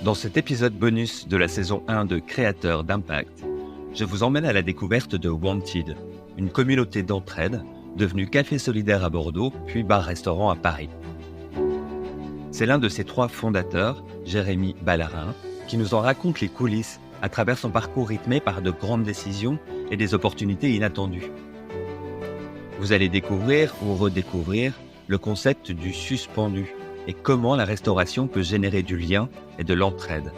Dans cet épisode bonus de la saison 1 de Créateurs d'Impact, je vous emmène à la découverte de Wanted, une communauté d'entraide devenue café solidaire à Bordeaux, puis bar-restaurant à Paris. C'est l'un de ses 3 fondateurs, Jérémy Ballarin, qui nous en raconte les coulisses à travers son parcours rythmé par de grandes décisions et des opportunités inattendues. Vous allez découvrir ou redécouvrir le concept du suspendu et comment la restauration peut générer du lien et de l'entraide.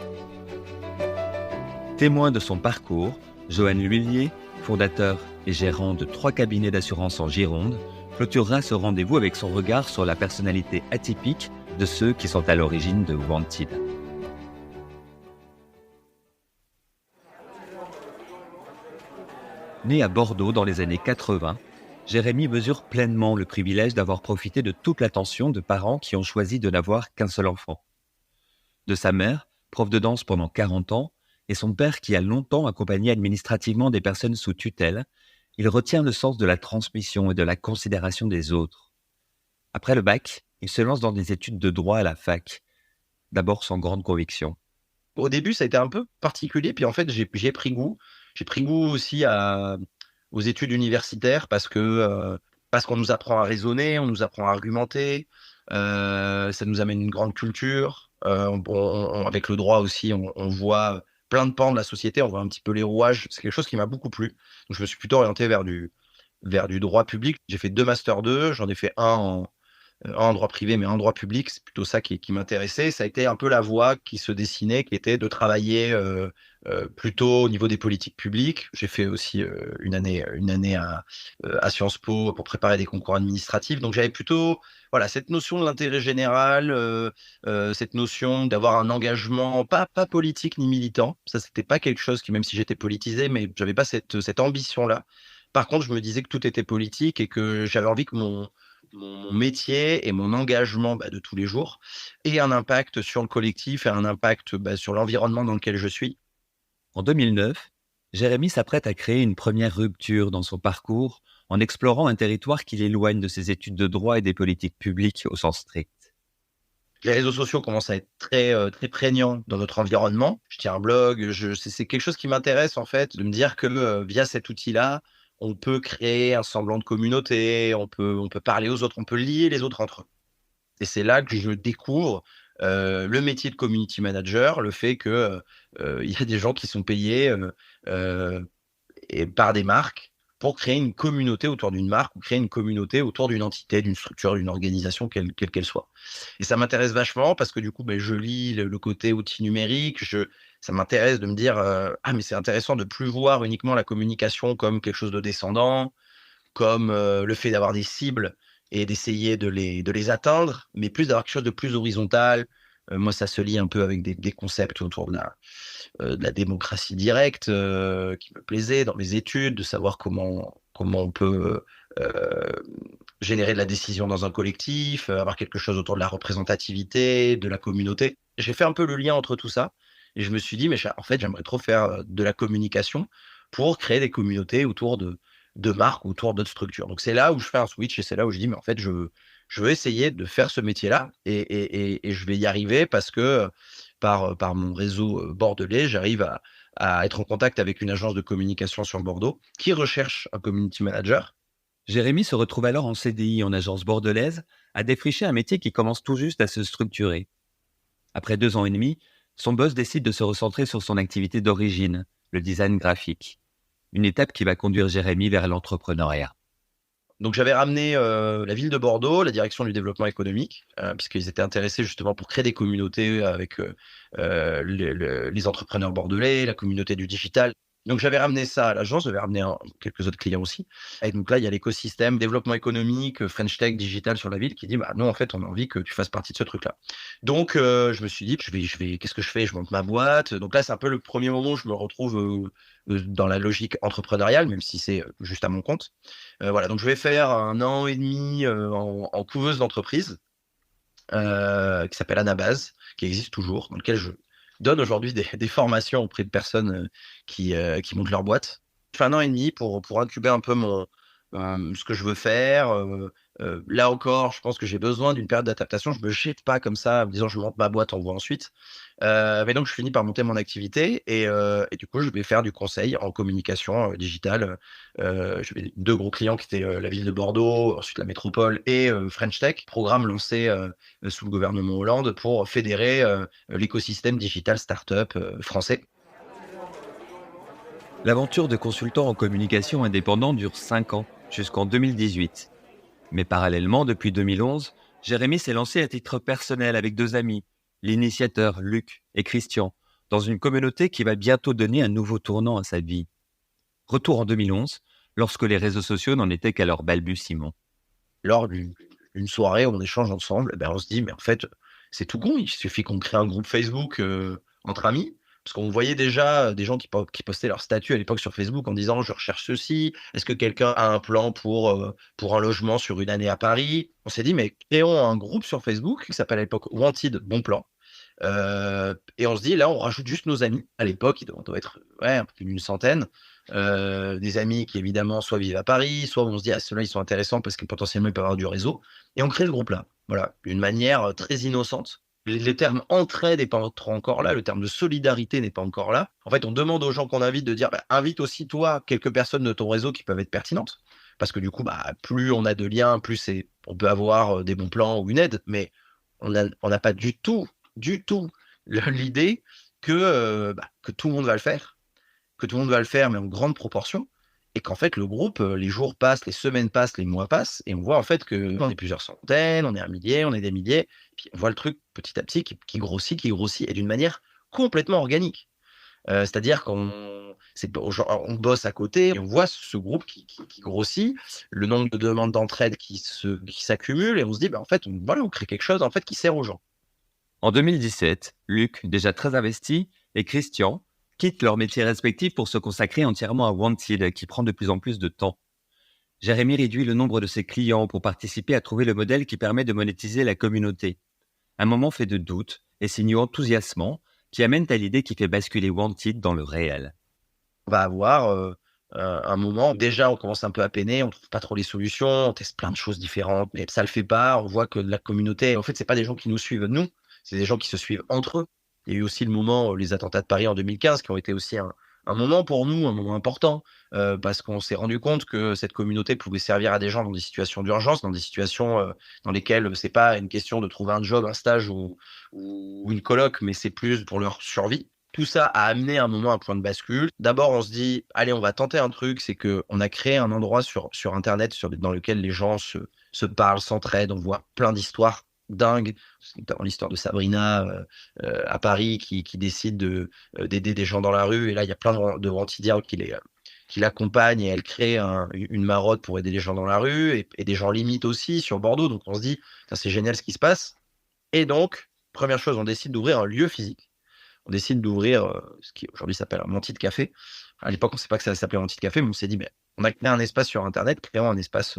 Témoin de son parcours, Johan L'Huillier, fondateur et gérant de 3 cabinets d'assurance en Gironde, clôturera ce rendez-vous avec son regard sur la personnalité atypique de ceux qui sont à l'origine de Wanted. Né à Bordeaux dans les années 80, Jérémy mesure pleinement le privilège d'avoir profité de toute l'attention de parents qui ont choisi de n'avoir qu'un seul enfant. De sa mère, prof de danse pendant 40 ans, et son père qui a longtemps accompagné administrativement des personnes sous tutelle, il retient le sens de la transmission et de la considération des autres. Après le bac, il se lance dans des études de droit à la fac, d'abord sans grande conviction. Au début, ça a été un peu particulier, puis en fait, j'ai pris goût. J'ai pris goût aussi aux études universitaires parce qu'on nous apprend à raisonner, on nous apprend à argumenter, ça nous amène une grande culture. Avec le droit aussi, on voit plein de pans de la société, on voit un petit peu les rouages. C'est quelque chose qui m'a beaucoup plu. Donc, je me suis plutôt orienté vers du droit public. J'ai fait 2 Master 2, j'en ai fait un en droit privé, mais en droit public, c'est plutôt ça qui m'intéressait. Ça a été un peu la voie qui se dessinait, qui était de travailler plutôt au niveau des politiques publiques. J'ai fait aussi une année à Sciences Po pour préparer des concours administratifs. Donc j'avais plutôt cette notion de l'intérêt général, cette notion d'avoir un engagement pas politique ni militant. Ça, c'était pas quelque chose qui, même si j'étais politisé, mais j'avais pas cette ambition-là. Par contre, je me disais que tout était politique et que j'avais envie que mon métier et mon engagement de tous les jours ait un impact sur le collectif et un impact sur l'environnement dans lequel je suis. En 2009, Jérémy s'apprête à créer une première rupture dans son parcours en explorant un territoire qui l'éloigne de ses études de droit et des politiques publiques au sens strict. Les réseaux sociaux commencent à être très prégnants dans notre environnement. Je tiens un blog, c'est quelque chose qui m'intéresse en fait, de me dire que via cet outil-là, on peut créer un semblant de communauté, on peut parler aux autres, on peut lier les autres entre eux. Et c'est là que je découvre le métier de community manager, le fait que il y a des gens qui sont payés et par des marques pour créer une communauté autour d'une marque ou créer une communauté autour d'une entité, d'une structure, d'une organisation, quelle qu'elle soit. Et ça m'intéresse vachement parce que du coup, je lis le côté outil numérique. Ça m'intéresse de me dire mais c'est intéressant de plus voir uniquement la communication comme quelque chose de descendant, comme le fait d'avoir des cibles et d'essayer de les atteindre, mais plus d'avoir quelque chose de plus horizontal. Moi, ça se lie un peu avec des concepts autour de la démocratie directe qui me plaisait dans mes études, de savoir comment on peut générer de la décision dans un collectif, avoir quelque chose autour de la représentativité, de la communauté. J'ai fait un peu le lien entre tout ça et je me suis dit, mais en fait, j'aimerais trop faire de la communication pour créer des communautés autour de marques, autour d'autres structures. Donc, c'est là où je fais un switch et c'est là où je dis, mais en fait, je veux essayer de faire ce métier-là et je vais y arriver parce que par mon réseau bordelais, j'arrive à être en contact avec une agence de communication sur Bordeaux qui recherche un community manager. Jérémy se retrouve alors en CDI en agence bordelaise, à défricher un métier qui commence tout juste à se structurer. Après 2 ans et demi, son boss décide de se recentrer sur son activité d'origine, le design graphique. Une étape qui va conduire Jérémy vers l'entrepreneuriat. Donc, j'avais ramené la ville de Bordeaux, la direction du développement économique, puisqu'ils étaient intéressés justement pour créer des communautés avec les entrepreneurs bordelais, la communauté du digital. Donc, j'avais ramené ça à l'agence, j'avais ramené quelques autres clients aussi. Et donc là, il y a l'écosystème développement économique, French Tech, digital sur la ville qui dit, nous, en fait, on a envie que tu fasses partie de ce truc-là. Donc, je me suis dit, qu'est-ce que je fais? Je monte ma boîte. Donc là, c'est un peu le premier moment où je me retrouve dans la logique entrepreneuriale, même si c'est juste à mon compte. Donc je vais faire 1 an et demi en couveuse d'entreprise qui s'appelle Anabase, qui existe toujours, dans lequel je donne aujourd'hui des formations auprès de personnes qui montent leur boîte. Je fais 1 an et demi pour incuber un peu ce que je veux faire, Là encore, je pense que j'ai besoin d'une période d'adaptation. Je me jette pas comme ça en me disant: «Je monte ma boîte, on voit ensuite». Mais donc je finis par monter mon activité et du coup, je vais faire du conseil en communication, digitale. J'avais 2 gros clients qui étaient, la ville de Bordeaux, ensuite la métropole et French Tech, programme lancé, sous le gouvernement Hollande pour fédérer, l'écosystème digital start-up, français. L'aventure de consultant en communication indépendant dure 5 ans, jusqu'en 2018. Mais parallèlement, depuis 2011, Jérémy s'est lancé à titre personnel avec 2 amis, l'initiateur Luc et Christian, dans une communauté qui va bientôt donner un nouveau tournant à sa vie. Retour en 2011, lorsque les réseaux sociaux n'en étaient qu'à leur balbutiement. Lors d'une soirée où on échange ensemble, on se dit: «Mais en fait, c'est tout con, il suffit qu'on crée un groupe Facebook, entre amis». Parce qu'on voyait déjà, des gens qui postaient leur statut à l'époque sur Facebook en disant: «Je recherche ceci, est-ce que quelqu'un a un plan pour un logement sur une année à Paris?» On s'est dit: «Mais créons un groupe sur Facebook» qui s'appelle à l'époque Wanted Bon Plan. Et on se dit: «Là, on rajoute juste nos amis». À l'époque, on doit être, ouais, un peu plus d'une centaine. Des amis qui évidemment soit vivent à Paris, soit on se dit: «Ah ceux-là, ils sont intéressants parce que potentiellement ils peuvent avoir du réseau» et on crée ce groupe-là. Voilà, d'une manière, très innocente. Les termes entraide n'est pas trop encore là, le terme de solidarité n'est pas encore là. En fait, on demande aux gens qu'on invite de dire: invite aussi toi quelques personnes de ton réseau qui peuvent être pertinentes». Parce que du coup, plus on a de liens, plus on peut avoir, des bons plans ou une aide, mais on n'a pas du tout l'idée que tout le monde va le faire, mais en grande proportion et qu'en fait le groupe, les jours passent, les semaines passent, les mois passent et on voit en fait qu'on est plusieurs centaines, on est un millier, on est des milliers, puis on voit le truc petit à petit qui grossit et d'une manière complètement organique. C'est-à-dire qu'on c'est pas genre on bosse à côté et on voit ce groupe qui grossit, le nombre de demandes d'entraide qui s'accumulent et on se dit: en fait, on crée quelque chose en fait qui sert aux gens. En 2017, Luc, déjà très investi, et Christian quittent leur métier respectif pour se consacrer entièrement à Wanted, qui prend de plus en plus de temps. Jérémy réduit le nombre de ses clients pour participer à trouver le modèle qui permet de monétiser la communauté. Un moment fait de doute et signaux enthousiasmants qui amènent à l'idée qui fait basculer Wanted dans le réel. On va avoir, un moment déjà on commence un peu à peiner, on trouve pas trop les solutions, on teste plein de choses différentes, mais ça le fait pas. On voit que la communauté en fait, c'est pas des gens qui nous suivent nous, c'est des gens qui se suivent entre eux. Il y a eu aussi le moment, les attentats de Paris en 2015 qui ont été aussi un moment pour nous, un moment important, parce qu'on s'est rendu compte que cette communauté pouvait servir à des gens dans des situations d'urgence, dans des situations, dans lesquelles, c'est pas une question de trouver un job, un stage ou une coloc, mais c'est plus pour leur survie. Tout ça a amené un moment un point de bascule. D'abord, on se dit: «Allez, on va tenter un truc», c'est qu'on a créé un endroit sur internet dans lequel les gens se parlent, s'entraident. On voit plein d'histoires dingues, notamment l'histoire de Sabrina, à Paris qui décide d'aider des gens dans la rue et là, il y a plein de Wantidiens qui l'accompagnent et elle crée une marotte pour aider les gens dans la rue et des gens limites aussi sur Bordeaux. Donc on se dit: «Putain, c'est génial ce qui se passe» et donc, première chose, on décide d'ouvrir un lieu physique. On décide d'ouvrir, ce qui aujourd'hui s'appelle un Wanted Café. À l'époque, on ne sait pas que ça s'appelait Wanted Café, mais on s'est dit: on a créé un espace sur internet, créons un espace,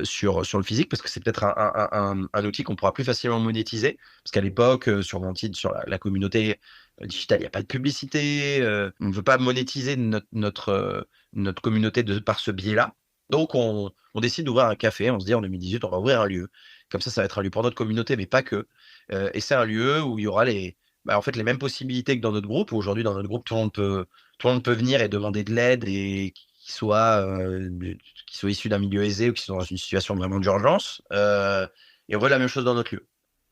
sur le physique parce que c'est peut-être un outil qu'on pourra plus facilement monétiser». Parce qu'à l'époque, sur Wanted, sur la communauté, digitale, il y a pas de publicité, on ne veut pas monétiser notre communauté par ce biais-là. Donc on décide d'ouvrir un café. On se dit en 2018: «On va ouvrir un lieu». Comme ça va être un lieu pour notre communauté, mais pas que. Et c'est un lieu où il y aura en fait, les mêmes possibilités que dans notre groupe. Aujourd'hui, dans notre groupe, tout le monde peut venir et demander de l'aide et qu'il soit issu d'un milieu aisé ou qu'il soit dans une situation vraiment d'urgence. Et on veut la même chose dans notre lieu.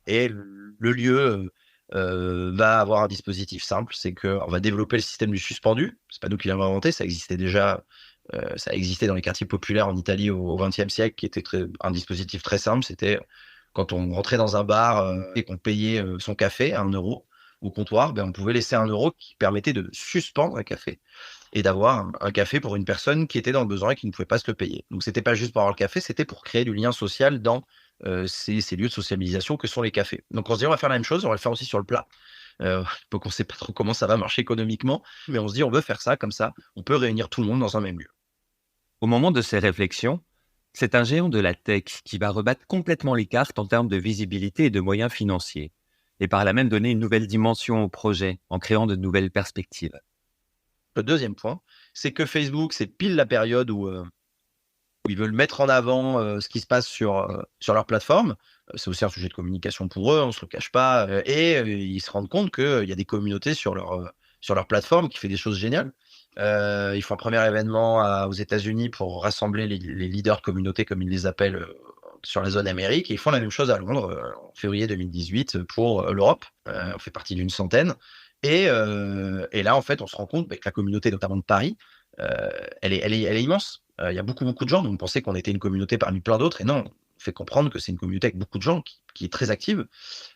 Et le lieu va avoir un dispositif simple, c'est qu'on va développer le système du suspendu. C'est pas nous qui l'avons inventé, ça existait déjà. Ça existait dans les quartiers populaires en Italie au XXe siècle, qui était un dispositif très simple. C'était quand on rentrait dans un bar et qu'on payait son café à 1 € au comptoir, on pouvait laisser 1 € qui permettait de suspendre un café et d'avoir un café pour une personne qui était dans le besoin et qui ne pouvait pas se le payer. Donc c'était pas juste pour avoir le café, c'était pour créer du lien social dans ces lieux de sociabilisation que sont les cafés. Donc on se dit: on va faire la même chose, on va le faire aussi sur le plat. Donc on sait pas trop comment ça va marcher économiquement, mais on se dit: on veut faire ça, comme ça, on peut réunir tout le monde dans un même lieu. Au moment de ces réflexions, c'est un géant de la tech qui va rebattre complètement les cartes en termes de visibilité et de moyens financiers, et par là même donner une nouvelle dimension au projet en créant de nouvelles perspectives. Le deuxième point, c'est que Facebook, c'est pile la période où où ils veulent mettre en avant ce qui se passe sur leur plateforme. C'est aussi un sujet de communication pour eux, on se le cache pas. Ils se rendent compte qu'il y a des communautés sur leur plateforme qui fait des choses géniales. Ils font un premier événement aux États-Unis pour rassembler les leaders de communauté, comme ils les appellent, sur la zone Amérique. Et ils font la même chose à Londres en février 2018 pour l'Europe. On fait partie d'une centaine. Et là, en fait, on se rend compte que la communauté, notamment de Paris, elle est immense. Il y a beaucoup, beaucoup de gens. Donc, on pensait qu'on était une communauté parmi plein d'autres. Et non, on fait comprendre que c'est une communauté avec beaucoup de gens qui est très active.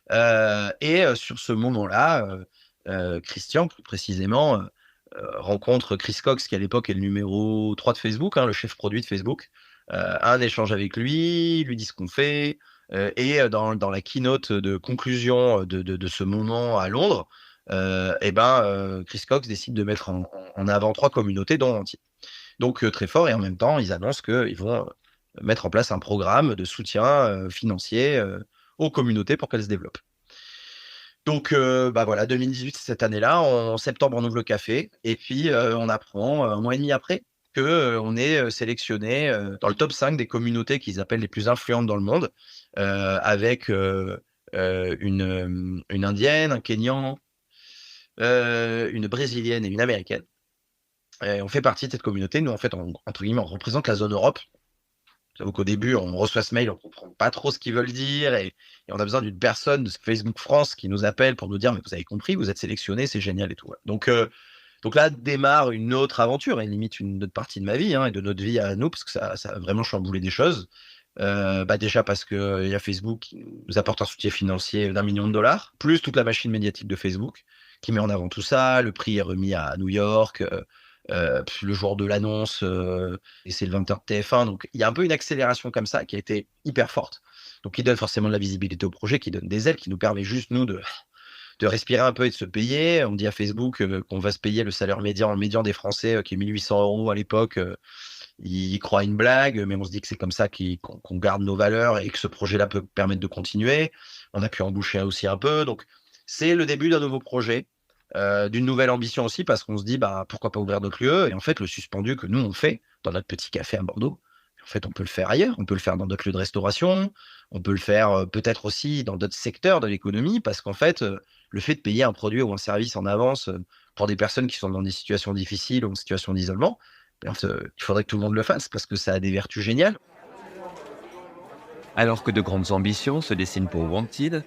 Sur ce moment-là, Christian, plus précisément, rencontre Chris Cox, qui à l'époque est le numéro 3 de Facebook, le chef produit de Facebook, a un échange avec lui, lui dit ce qu'on fait, dans la keynote de conclusion de ce moment à Londres, Chris Cox décide de mettre en avant 3 communautés, dont Wanted. Donc très fort, et en même temps, ils annoncent qu'ils vont mettre en place un programme de soutien financier aux communautés pour qu'elles se développent. Donc, voilà, 2018, c'est cette année-là. En septembre, on ouvre le café. Et puis, on apprend un mois et demi après qu'on est sélectionné dans le top 5 des communautés qu'ils appellent les plus influentes dans le monde, avec une Indienne, un Kenyan, une Brésilienne et une Américaine. Et on fait partie de cette communauté. Nous, en fait, entre guillemets, on représente la zone Europe. J'avoue qu'au début, on reçoit ce mail, on comprend pas trop ce qu'ils veulent dire, et on a besoin d'une personne de Facebook France qui nous appelle pour nous dire, mais vous avez compris, vous êtes sélectionné, c'est génial et tout. Ouais. Donc là démarre une autre aventure, et limite une autre partie de ma vie, et de notre vie à nous, parce que ça a vraiment chamboulé des choses. Déjà parce que il y a Facebook qui nous apporte un soutien financier d'1 million de dollars, plus toute la machine médiatique de Facebook qui met en avant tout ça. Le prix est remis à New York. Le jour de l'annonce, et c'est le 20h de TF1, donc il y a un peu une accélération comme ça qui a été hyper forte, donc qui donne forcément de la visibilité au projet, qui donne des ailes, qui nous permet juste nous de respirer un peu et de se payer. On dit à Facebook qu'on va se payer le salaire médian des Français, qui est 1800 € à l'époque. Ils croient à une blague, mais on se dit que c'est comme ça qu'on garde nos valeurs et que ce projet-là peut permettre de continuer. On a pu embaucher aussi un peu, donc c'est le début d'un nouveau projet, d'une nouvelle ambition aussi, parce qu'on se dit pourquoi pas ouvrir d'autres lieux. Et en fait, le suspendu que nous on fait dans notre petit café à Bordeaux, en fait on peut le faire ailleurs, on peut le faire dans d'autres lieux de restauration, on peut le faire peut-être aussi dans d'autres secteurs de l'économie, parce qu'en fait le fait de payer un produit ou un service en avance pour des personnes qui sont dans des situations difficiles ou en situation d'isolement, il faudrait que tout le monde le fasse, parce que ça a des vertus géniales. Alors que de grandes ambitions se dessinent pour Wanted,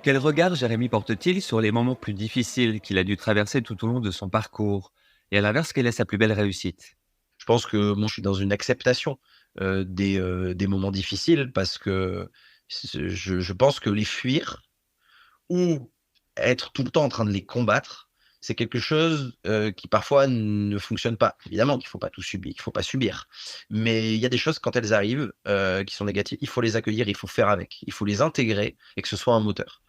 quel regard Jérémy porte-t-il sur les moments plus difficiles qu'il a dû traverser tout au long de son parcours? Et à l'inverse, quelle est sa plus belle réussite? Je pense que moi, je suis dans une acceptation des moments difficiles, parce que je pense que les fuir ou être tout le temps en train de les combattre, c'est quelque chose qui parfois ne fonctionne pas. Évidemment qu'il faut pas tout subir, qu'il faut pas subir. Mais il y a des choses, quand elles arrivent, qui sont négatives, il faut les accueillir, il faut faire avec, il faut les intégrer et que ce soit un moteur.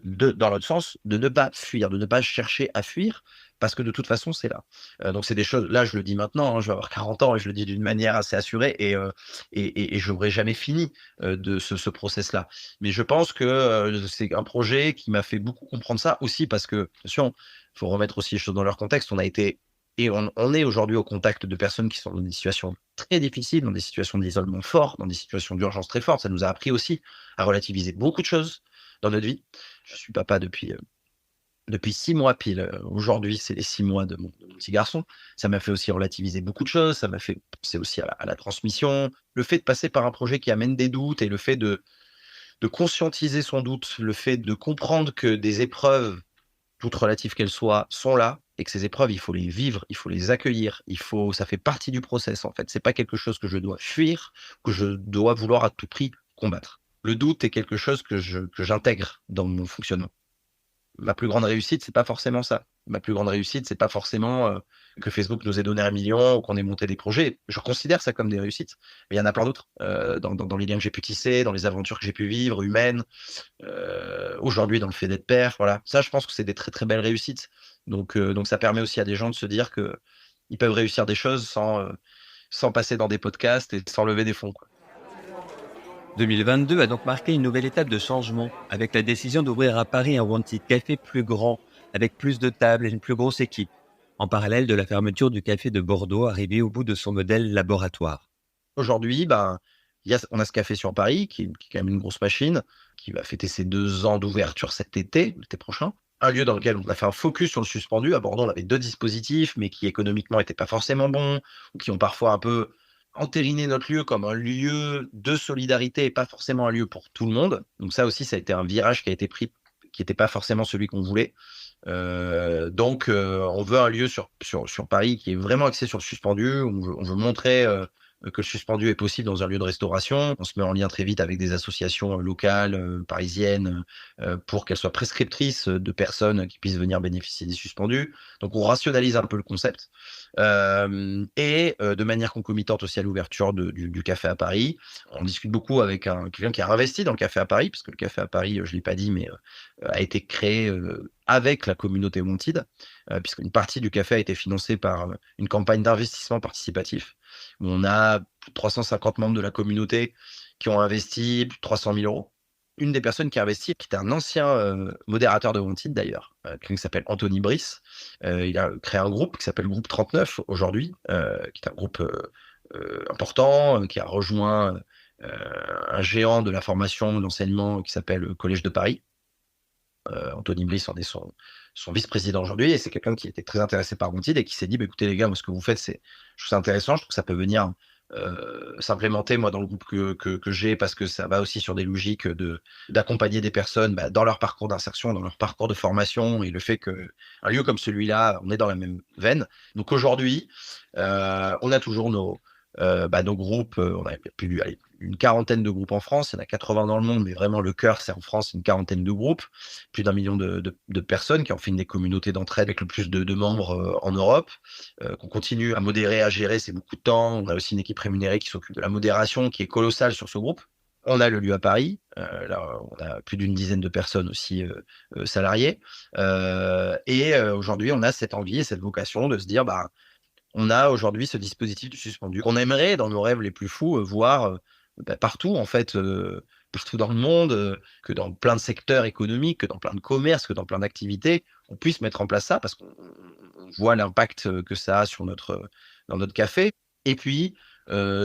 Dans l'autre sens, de ne pas fuir, de ne pas chercher à fuir, parce que de toute façon, c'est là. Donc c'est des choses, là je le dis maintenant, je vais avoir 40 ans et je le dis d'une manière assez assurée, et je n'aurai jamais fini de ce process-là. Mais je pense que c'est un projet qui m'a fait beaucoup comprendre ça aussi, parce que, attention, il faut remettre aussi les choses dans leur contexte. On a été, et on est aujourd'hui au contact de personnes qui sont dans des situations très difficiles, dans des situations d'isolement fort, dans des situations d'urgence très fortes. Ça nous a appris aussi à relativiser beaucoup de choses dans notre vie. Je suis papa depuis 6 mois pile. Aujourd'hui, c'est les 6 mois de mon petit garçon. Ça m'a fait aussi relativiser beaucoup de choses. Ça m'a fait penser aussi à la transmission. Le fait de passer par un projet qui amène des doutes, et le fait de conscientiser son doute, le fait de comprendre que des épreuves, toutes relatives qu'elles soient, sont là, et que ces épreuves, il faut les vivre, il faut les accueillir, ça fait partie du process, en fait. C'est pas quelque chose que je dois fuir, que je dois vouloir à tout prix combattre. Le doute est quelque chose que j'intègre dans mon fonctionnement. Ma plus grande réussite, c'est pas forcément ça. Ma plus grande réussite, c'est pas forcément que Facebook nous ait donné 1 million ou qu'on ait monté des projets. Je considère ça comme des réussites, mais il y en a plein d'autres, dans les liens que j'ai pu tisser, dans les aventures que j'ai pu vivre, humaines, aujourd'hui dans le fait d'être père. Voilà, ça, je pense que c'est des très très belles réussites. Donc ça permet aussi à des gens de se dire que ils peuvent réussir des choses sans passer dans des podcasts et sans lever des fonds, quoi. 2022 a donc marqué une nouvelle étape de changement, avec la décision d'ouvrir à Paris un Wanted Café plus grand, avec plus de tables et une plus grosse équipe. en parallèle de la fermeture du café de Bordeaux arrivé au bout de son modèle laboratoire. Aujourd'hui, on a ce café sur Paris, qui est quand même une grosse machine, qui va fêter ses 2 ans d'ouverture cet été, l'été prochain. Un lieu dans lequel on a fait un focus sur le suspendu. À Bordeaux, on avait 2 dispositifs, mais qui économiquement n'étaient pas forcément bons, ou qui ont parfois un peu entériné notre lieu comme un lieu de solidarité et pas forcément un lieu pour tout le monde. Donc ça aussi, ça a été un virage qui a été pris, qui n'était pas forcément celui qu'on voulait. On veut un lieu sur Paris qui est vraiment axé sur le suspendu. On veut montrer que le suspendu est possible dans un lieu de restauration. On se met en lien très vite avec des associations locales, parisiennes, pour qu'elles soient prescriptrices de personnes qui puissent venir bénéficier des suspendus. Donc on rationalise un peu le concept. De manière concomitante aussi à l'ouverture du café à Paris, on discute beaucoup avec quelqu'un qui a investi dans le café à Paris, parce que le café à Paris, je ne l'ai pas dit, mais a été créé avec la communauté Wanted, puisqu'une partie du café a été financée par une campagne d'investissement participatif, où on a plus de 350 membres de la communauté qui ont investi plus de 300 000 euros. Une des personnes qui a investi, qui était un ancien modérateur de Wanted d'ailleurs, quelqu'un qui s'appelle Anthony Brice, il a créé un groupe qui s'appelle Groupe 39 aujourd'hui, qui est un groupe important, qui a rejoint un géant de la formation, de l'enseignement qui s'appelle Collège de Paris. Anthony Bliss en est son vice-président aujourd'hui, et c'est quelqu'un qui était très intéressé par Wanted et qui s'est dit écoutez les gars, moi ce que vous faites, je trouve ça intéressant, je trouve que ça peut venir s'implémenter moi dans le groupe que j'ai, parce que ça va aussi sur des logiques d'accompagner des personnes dans leur parcours d'insertion, dans leur parcours de formation, et le fait qu'un lieu comme celui-là, on est dans la même veine. Donc aujourd'hui, on a toujours nos groupes, on a plus une quarantaine de groupes en France, il y en a 80 dans le monde, mais vraiment le cœur c'est en France, une quarantaine de groupes, plus d'1 million de personnes qui ont fait des communautés d'entraide avec le plus de membres en Europe, qu'on continue à modérer, à gérer, c'est beaucoup de temps. On a aussi une équipe rémunérée qui s'occupe de la modération, qui est colossale sur ce groupe. On a le lieu à Paris, là on a plus d'une dizaine de personnes aussi salariées, aujourd'hui on a cette envie et cette vocation de se dire on a aujourd'hui ce dispositif du suspendu qu'on aimerait, dans nos rêves les plus fous, voir partout, en fait, partout dans le monde, que dans plein de secteurs économiques, que dans plein de commerces, que dans plein d'activités, on puisse mettre en place ça, parce qu'on voit l'impact que ça a dans notre café. Et puis,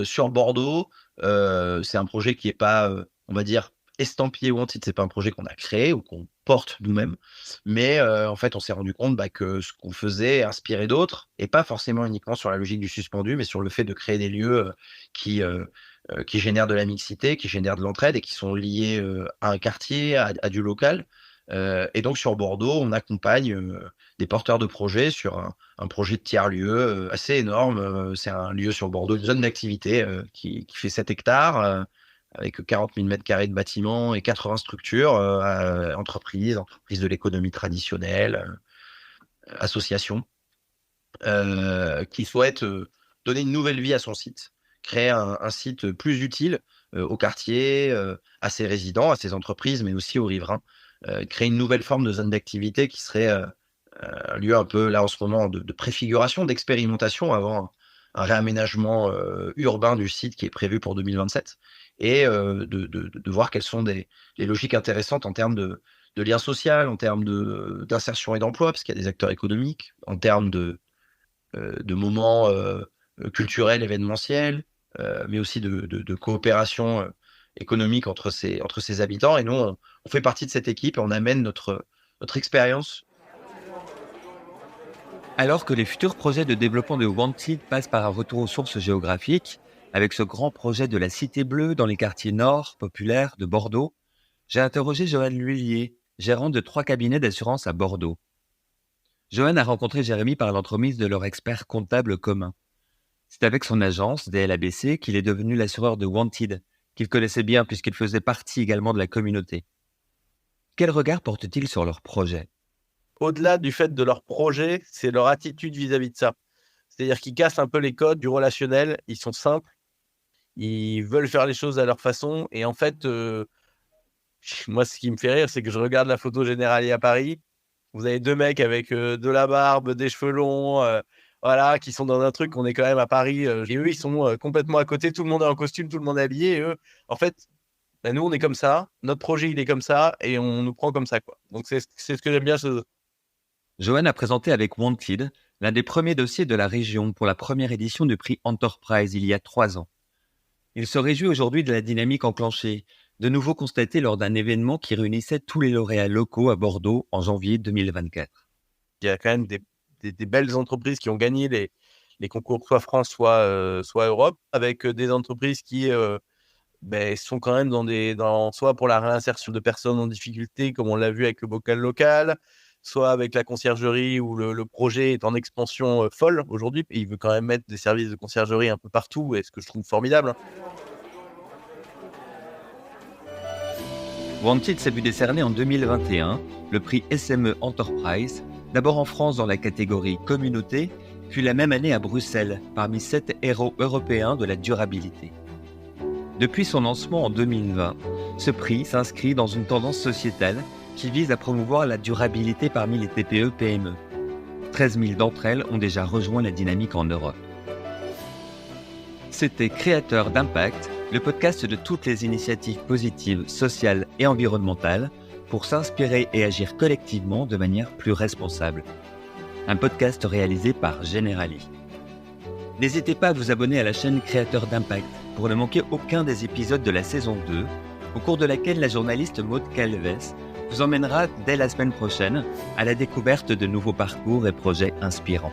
sur Bordeaux, c'est un projet qui n'est pas, on va dire, estampillé ou Wanted, c'est pas un projet qu'on a créé ou qu'on porte nous-mêmes, mais en fait on s'est rendu compte que ce qu'on faisait inspirait d'autres, et pas forcément uniquement sur la logique du suspendu, mais sur le fait de créer des lieux qui génèrent de la mixité, qui génèrent de l'entraide et qui sont liés à un quartier, à du local. Et donc sur Bordeaux, on accompagne des porteurs de projets sur un projet de tiers-lieu assez énorme. C'est un lieu sur Bordeaux, une zone d'activité qui fait 7 hectares, avec 40 000 mètres carrés de bâtiments et 80 structures, entreprises de l'économie traditionnelle, associations, qui souhaitent donner une nouvelle vie à son site, créer un site plus utile au quartier, à ses résidents, à ses entreprises, mais aussi aux riverains. Créer une nouvelle forme de zone d'activité qui serait un lieu un peu, là en ce moment, de préfiguration, d'expérimentation avant un réaménagement urbain du site qui est prévu pour 2027, et de voir quelles sont les logiques intéressantes en termes de lien social, en termes d'insertion et d'emploi, parce qu'il y a des acteurs économiques, en termes de moments culturels, événementiels, mais aussi de coopération économique entre ces habitants. Et nous, on fait partie de cette équipe et on amène notre expérience. Alors que les futurs projets de développement de Wanted passent par un retour aux sources géographiques, avec ce grand projet de la Cité Bleue dans les quartiers nord populaires de Bordeaux, j'ai interrogé Johan Lhuillier, gérant de 3 cabinets d'assurance à Bordeaux. Johan a rencontré Jérémy par l'entremise de leur expert comptable commun. C'est avec son agence, DLABC, qu'il est devenu l'assureur de Wanted, qu'il connaissait bien puisqu'il faisait partie également de la communauté. Quel regard porte-t-il sur leur projet ? Au-delà du fait de leur projet, c'est leur attitude vis-à-vis de ça. C'est-à-dire qu'ils cassent un peu les codes du relationnel, ils sont simples, ils veulent faire les choses à leur façon. Et en fait, moi, ce qui me fait rire, c'est que je regarde la photo générale à Paris. Vous avez 2 mecs avec de la barbe, des cheveux longs, voilà, qui sont dans un truc, on est quand même à Paris. Et eux, ils sont complètement à côté. Tout le monde est en costume, tout le monde est habillé. Et eux, en fait, nous, on est comme ça. Notre projet, il est comme ça. Et on nous prend comme ça, quoi. Donc, c'est ce que j'aime bien chez eux. Johan a présenté avec Wanted l'un des premiers dossiers de la région pour la première édition du prix Enterprise il y a 3 ans. Il se réjouit aujourd'hui de la dynamique enclenchée, de nouveau constatée lors d'un événement qui réunissait tous les lauréats locaux à Bordeaux en janvier 2024. Il y a quand même des belles entreprises qui ont gagné les concours soit France, soit Europe, avec des entreprises qui sont quand même soit pour la réinsertion de personnes en difficulté, comme on l'a vu avec le bocal local, soit avec la conciergerie où le projet est en expansion folle aujourd'hui. Et il veut quand même mettre des services de conciergerie un peu partout, et ce que je trouve formidable. Wanted s'est vu décerner en 2021 le prix SME Enterprise, d'abord en France dans la catégorie communauté, puis la même année à Bruxelles, parmi 7 héros européens de la durabilité. Depuis son lancement en 2020, ce prix s'inscrit dans une tendance sociétale qui vise à promouvoir la durabilité parmi les TPE-PME. 13 000 d'entre elles ont déjà rejoint la dynamique en Europe. C'était Créateurs d'impact, le podcast de toutes les initiatives positives, sociales et environnementales pour s'inspirer et agir collectivement de manière plus responsable. Un podcast réalisé par Generali. N'hésitez pas à vous abonner à la chaîne Créateurs d'impact pour ne manquer aucun des épisodes de la saison 2, au cours de laquelle la journaliste Maud Calves vous emmènera dès la semaine prochaine à la découverte de nouveaux parcours et projets inspirants.